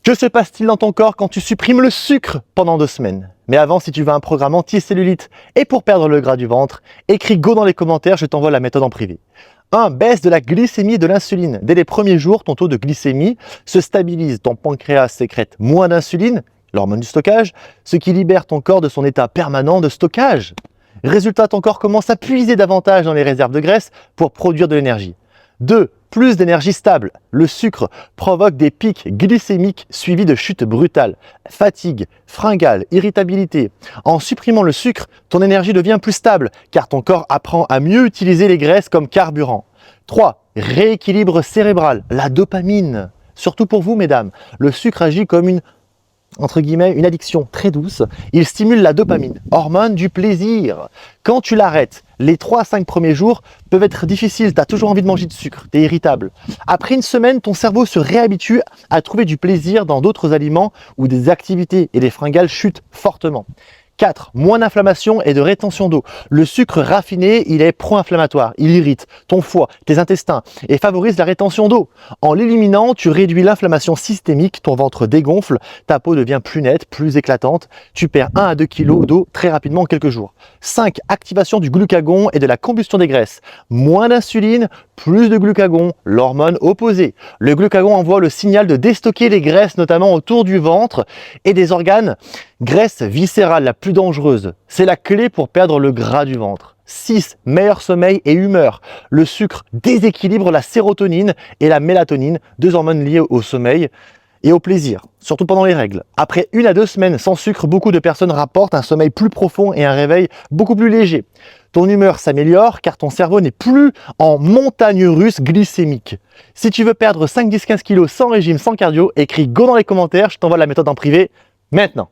Que se passe-t-il dans ton corps quand tu supprimes le sucre pendant 2 semaines? Mais avant, si tu veux un programme anti-cellulite et pour perdre le gras du ventre, écris go dans les commentaires, je t'envoie la méthode en privé. 1. Baisse de la glycémie et de l'insuline. Dès les premiers jours, ton taux de glycémie se stabilise. Ton pancréas sécrète moins d'insuline, l'hormone du stockage, ce qui libère ton corps de son état permanent de stockage. Résultat, ton corps commence à puiser davantage dans les réserves de graisse pour produire de l'énergie. 2. Plus d'énergie stable. Le sucre provoque des pics glycémiques suivis de chutes brutales, fatigue, fringales, irritabilité. En supprimant le sucre, ton énergie devient plus stable car ton corps apprend à mieux utiliser les graisses comme carburant. 3. Rééquilibre cérébral, la dopamine. Surtout pour vous, mesdames, le sucre agit comme une addiction très douce. Il stimule la dopamine, hormone du plaisir. Quand tu l'arrêtes, les 3 à 5 premiers jours peuvent être difficiles, tu as toujours envie de manger de sucre, tu es irritable. Après une semaine, ton cerveau se réhabitue à trouver du plaisir dans d'autres aliments ou des activités et les fringales chutent fortement. 4. Moins d'inflammation et de rétention d'eau. Le sucre raffiné, il est pro-inflammatoire. Il irrite ton foie, tes intestins et favorise la rétention d'eau. En l'éliminant, tu réduis l'inflammation systémique, ton ventre dégonfle, ta peau devient plus nette, plus éclatante. Tu perds 1 à 2 kg d'eau très rapidement en quelques jours. 5. Activation du glucagon et de la combustion des graisses. Moins d'insuline, plus de glucagon, l'hormone opposée. Le glucagon envoie le signal de déstocker les graisses, notamment autour du ventre et des organes. Graisse viscérale la plus dangereuse, c'est la clé pour perdre le gras du ventre. 6. Meilleur sommeil et humeur. Le sucre déséquilibre la sérotonine et la mélatonine, 2 hormones liées au sommeil et au plaisir, surtout pendant les règles. Après 1 à 2 semaines sans sucre, beaucoup de personnes rapportent un sommeil plus profond et un réveil beaucoup plus léger. Ton humeur s'améliore car ton cerveau n'est plus en montagne russe glycémique. Si tu veux perdre 5, 10, 15 kilos sans régime, sans cardio, écris go dans les commentaires, je t'envoie la méthode en privé maintenant.